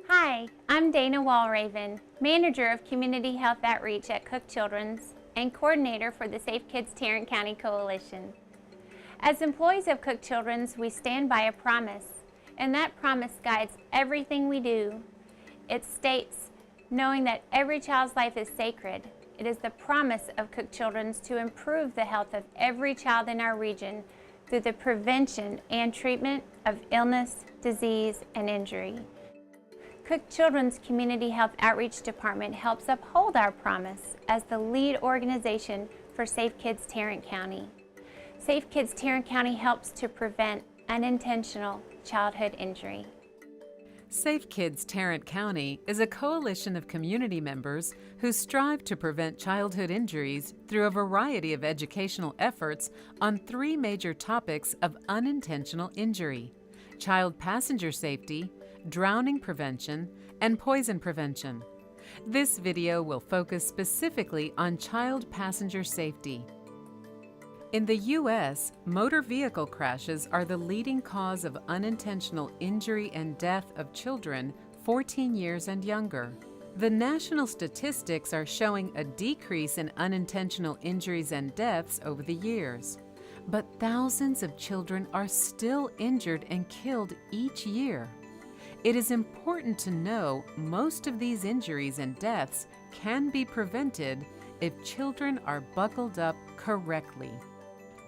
Hi, I'm Dana Walraven, Manager of Community Health Outreach at Cook Children's and Coordinator for the Safe Kids Tarrant County Coalition. As employees of Cook Children's, we stand by a promise, and that promise guides everything we do. It states, knowing that every child's life is sacred. It is the promise of Cook Children's to improve the health of every child in our region through the prevention and treatment of illness, disease, and injury. Cook Children's Community Health Outreach Department helps uphold our promise as the lead organization for Safe Kids Tarrant County. Safe Kids Tarrant County helps to prevent unintentional childhood injury. Safe Kids Tarrant County is a coalition of community members who strive to prevent childhood injuries through a variety of educational efforts on three major topics of unintentional injury: child passenger safety, drowning prevention, and poison prevention. This video will focus specifically on child passenger safety. In the U.S., motor vehicle crashes are the leading cause of unintentional injury and death of children 14 years and younger. The national statistics are showing a decrease in unintentional injuries and deaths over the years. But thousands of children are still injured and killed each year. It is important to know most of these injuries and deaths can be prevented if children are buckled up correctly.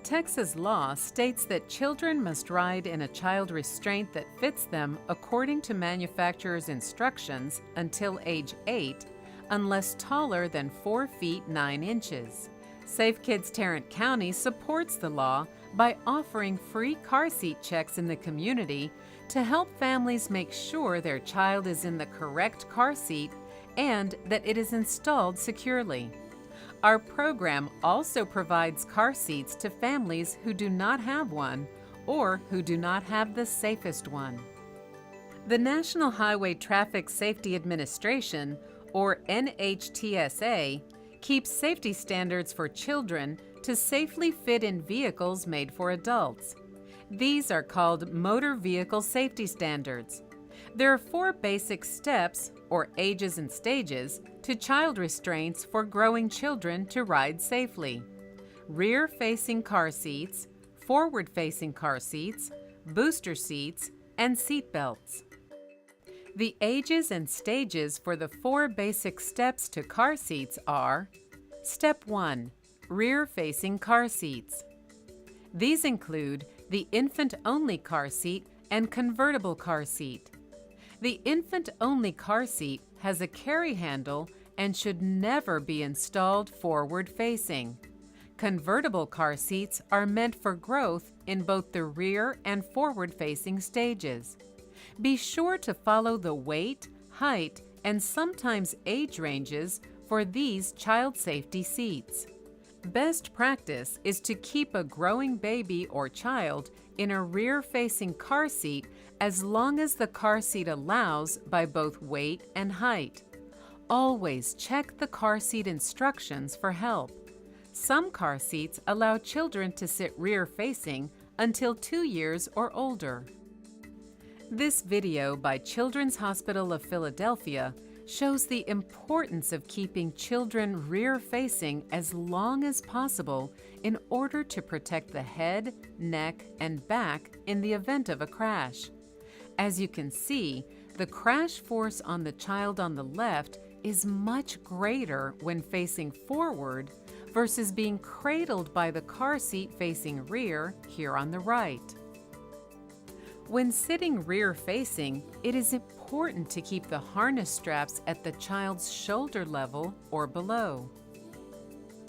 Texas law states that children must ride in a child restraint that fits them according to manufacturer's instructions until age 8, unless taller than 4 feet 9 inches. Safe Kids Tarrant County supports the law by offering free car seat checks in the community to help families make sure their child is in the correct car seat and that it is installed securely. Our program also provides car seats to families who do not have one or who do not have the safest one. The National Highway Traffic Safety Administration, or NHTSA, keeps safety standards for children to safely fit in vehicles made for adults. These are called motor vehicle safety standards. There are 4 basic steps, or ages and stages, to child restraints for growing children to ride safely: rear-facing car seats, forward-facing car seats, booster seats, and seat belts. The ages and stages for the 4 basic steps to car seats are: Step 1. Rear-facing car seats. These include the infant-only car seat and convertible car seat. The infant-only car seat has a carry handle and should never be installed forward-facing. Convertible car seats are meant for growth in both the rear and forward-facing stages. Be sure to follow the weight, height, and sometimes age ranges for these child safety seats. Best practice is to keep a growing baby or child in a rear-facing car seat as long as the car seat allows by both weight and height. Always check the car seat instructions for help. Some car seats allow children to sit rear-facing until 2 years or older. This video by Children's Hospital of Philadelphia shows the importance of keeping children rear-facing as long as possible in order to protect the head, neck, and back in the event of a crash. As you can see, the crash force on the child on the left is much greater when facing forward versus being cradled by the car seat facing rear here on the right. When sitting rear-facing, it is important to keep the harness straps at the child's shoulder level or below.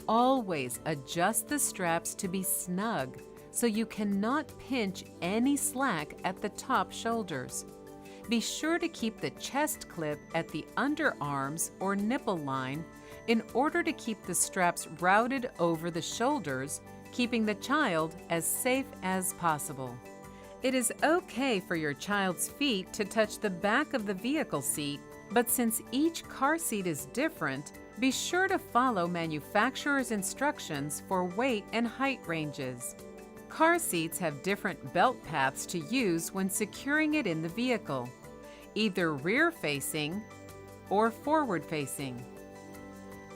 Always adjust the straps to be snug so you cannot pinch any slack at the top shoulders. Be sure to keep the chest clip at the underarms or nipple line in order to keep the straps routed over the shoulders, keeping the child as safe as possible. It is okay for your child's feet to touch the back of the vehicle seat, but since each car seat is different, Be sure to follow manufacturer's instructions for weight and height ranges. Car seats have different belt paths to use when securing it in the vehicle, either rear-facing or forward-facing.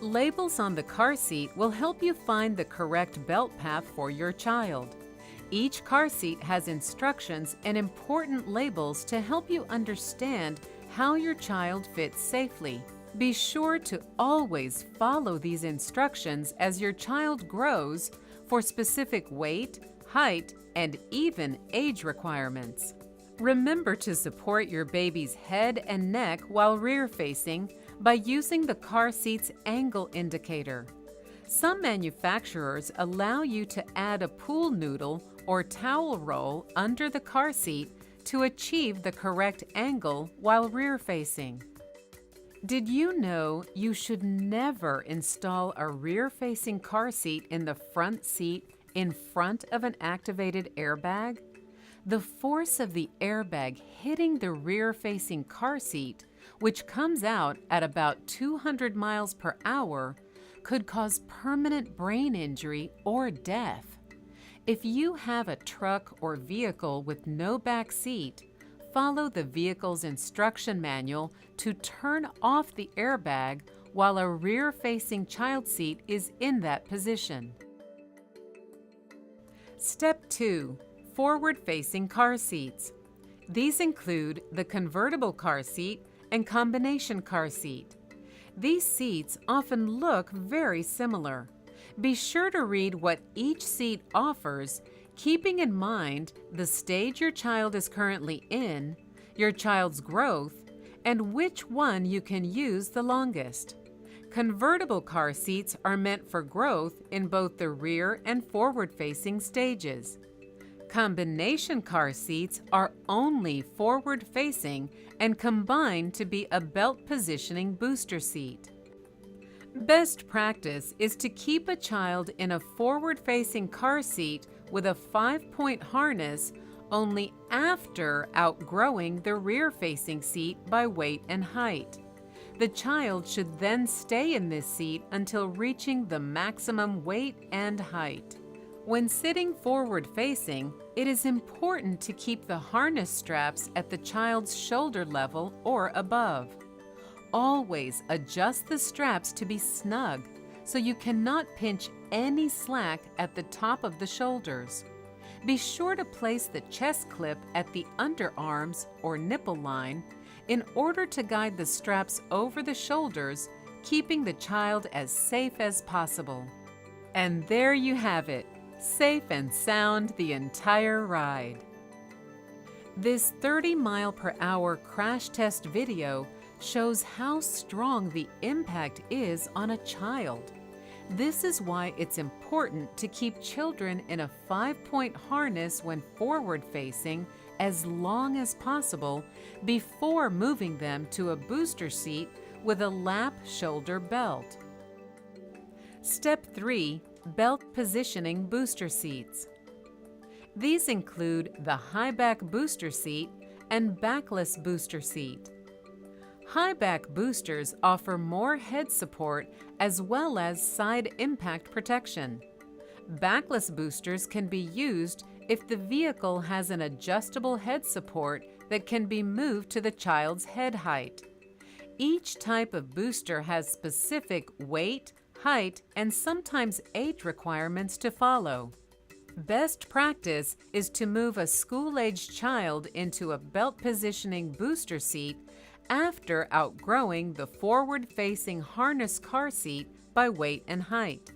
Labels on the car seat will help you find the correct belt path for your child. Each car seat has instructions and important labels to help you understand how your child fits safely. Be sure to always follow these instructions as your child grows for specific weight, height, and even age requirements. Remember to support your baby's head and neck while rear-facing by using the car seat's angle indicator. Some manufacturers allow you to add a pool noodle or towel roll under the car seat to achieve the correct angle while rear-facing. Did you know you should never install a rear-facing car seat in the front seat in front of an activated airbag? The force of the airbag hitting the rear-facing car seat, which comes out at about 200 miles per hour, could cause permanent brain injury or death. If you have a truck or vehicle with no back seat, follow the vehicle's instruction manual to turn off the airbag while a rear-facing child seat is in that position. Step 2. Forward-facing car seats. These include the convertible car seat and combination car seat. These seats often look very similar. Be sure to read what each seat offers, keeping in mind the stage your child is currently in, your child's growth, and which one you can use the longest. Convertible car seats are meant for growth in both the rear and forward-facing stages. Combination car seats are only forward-facing and combine to be a belt positioning booster seat. Best practice is to keep a child in a forward-facing car seat with a 5-point harness only after outgrowing the rear-facing seat by weight and height. The child should then stay in this seat until reaching the maximum weight and height. When sitting forward-facing, it is important to keep the harness straps at the child's shoulder level or above. Always adjust the straps to be snug so you cannot pinch any slack at the top of the shoulders. Be sure to place the chest clip at the underarms or nipple line in order to guide the straps over the shoulders, keeping the child as safe as possible. And there you have it, safe and sound the entire ride. This 30-mile-per-hour crash test video shows how strong the impact is on a child. This is why it's important to keep children in a 5-point harness when forward-facing as long as possible before moving them to a booster seat with a lap shoulder belt. Step 3. Belt positioning booster seats. These include the high-back booster seat and backless booster seat. High-back boosters offer more head support as well as side impact protection. Backless boosters can be used if the vehicle has an adjustable head support that can be moved to the child's head height. Each type of booster has specific weight, height, and sometimes age requirements to follow. Best practice is to move a school-aged child into a belt positioning booster seat after outgrowing the forward-facing harness car seat by weight and height.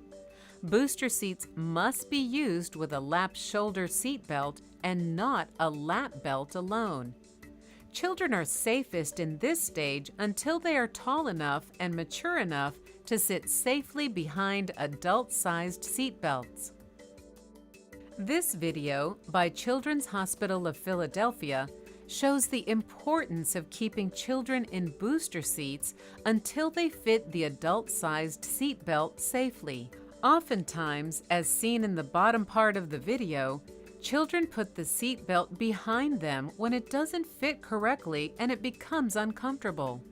Booster seats must be used with a lap shoulder seat belt and not a lap belt alone. Children are safest in this stage until they are tall enough and mature enough to sit safely behind adult-sized seat belts. This video by Children's Hospital of Philadelphia shows the importance of keeping children in booster seats until they fit the adult-sized seat belt safely. Oftentimes, as seen in the bottom part of the video, children put the seat belt behind them when it doesn't fit correctly and it becomes uncomfortable.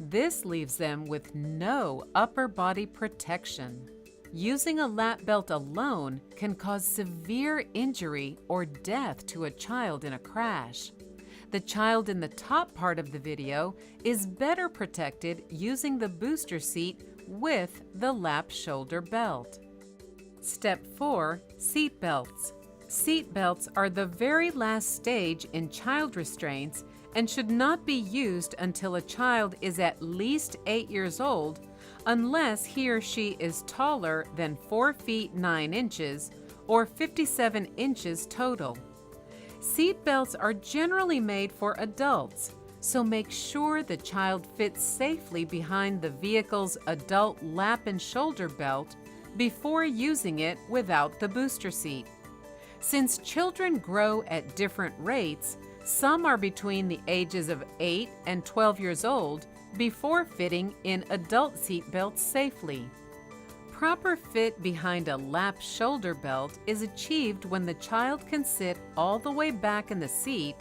This leaves them with no upper body protection. Using a lap belt alone can cause severe injury or death to a child in a crash. The child in the top part of the video is better protected using the booster seat with the lap shoulder belt. Step 4. Seat belts. Seat belts are the very last stage in child restraints and should not be used until a child is at least 8 years old, unless he or she is taller than 4 feet 9 inches or 57 inches total. Seat belts are generally made for adults, so make sure the child fits safely behind the vehicle's adult lap and shoulder belt before using it without the booster seat. Since children grow at different rates, some are between the ages of 8 and 12 years old before fitting in adult seat belts safely. Proper fit behind a lap shoulder belt is achieved when the child can sit all the way back in the seat,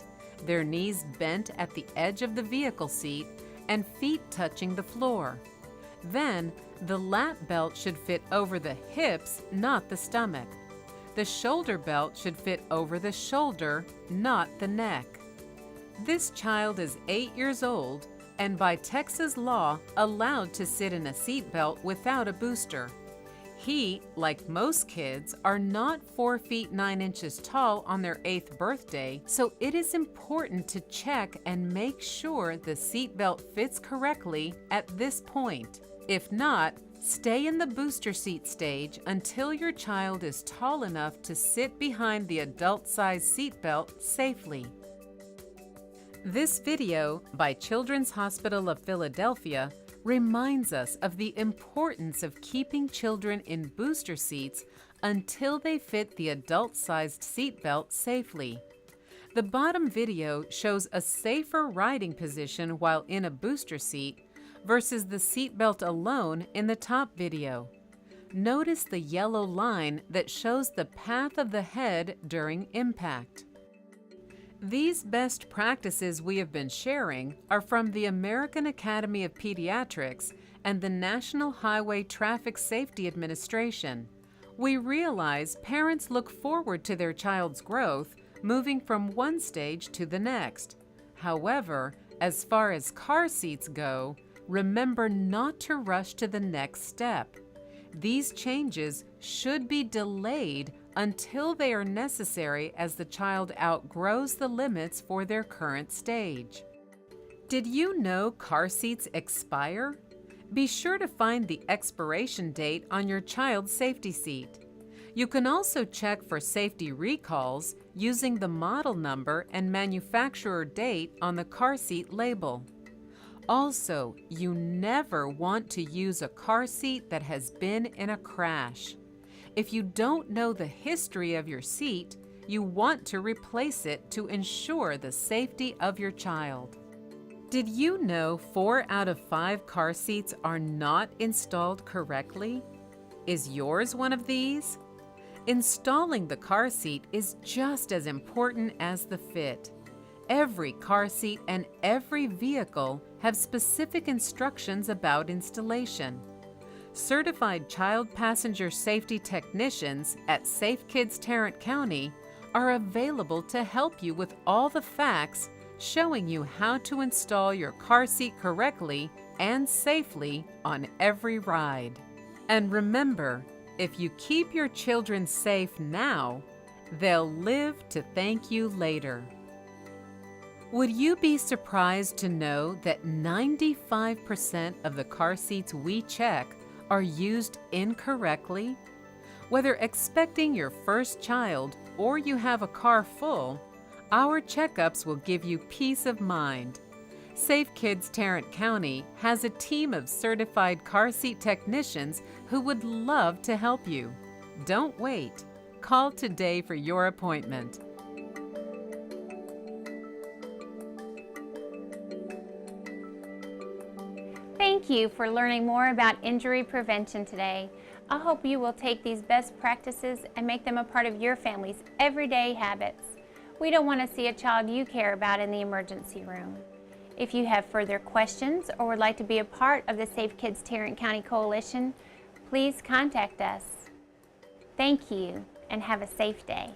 their knees bent at the edge of the vehicle seat, and feet touching the floor. Then, the lap belt should fit over the hips, not the stomach. The shoulder belt should fit over the shoulder, not the neck. This child is 8 years old and by Texas law allowed to sit in a seat belt without a booster. He, like most kids, are not 4 feet 9 inches tall on their 8th birthday, so it is important to check and make sure the seat belt fits correctly at this point. If not, stay in the booster seat stage until your child is tall enough to sit behind the adult-sized seat belt safely. This video by Children's Hospital of Philadelphia reminds us of the importance of keeping children in booster seats until they fit the adult-sized seat belt safely. The bottom video shows a safer riding position while in a booster seat versus the seat belt alone in the top video. Notice the yellow line that shows the path of the head during impact. These best practices we have been sharing are from the American Academy of Pediatrics and the National Highway Traffic Safety Administration. We realize parents look forward to their child's growth, moving from one stage to the next. However, as far as car seats go, remember not to rush to the next step. These changes should be delayed until they are necessary as the child outgrows the limits for their current stage. Did you know car seats expire? Be sure to find the expiration date on your child's safety seat. You can also check for safety recalls using the model number and manufacturer date on the car seat label. Also, you never want to use a car seat that has been in a crash. If you don't know the history of your seat, you want to replace it to ensure the safety of your child. Did you know 4 out of 5 car seats are not installed correctly? Is yours one of these? Installing the car seat is just as important as the fit. Every car seat and every vehicle have specific instructions about installation. Certified child passenger safety technicians at Safe Kids Tarrant County are available to help you with all the facts, showing you how to install your car seat correctly and safely on every ride. And remember, if you keep your children safe now, they'll live to thank you later. Would you be surprised to know that 95% of the car seats we check are used incorrectly? Whether expecting your first child or you have a car full, our checkups will give you peace of mind. Safe Kids Tarrant County has a team of certified car seat technicians who would love to help you. Don't wait. Call today for your appointment. Thank you for learning more about injury prevention today. I hope you will take these best practices and make them a part of your family's everyday habits. We don't want to see a child you care about in the emergency room. If you have further questions or would like to be a part of the Safe Kids Tarrant County Coalition, please contact us. Thank you and have a safe day.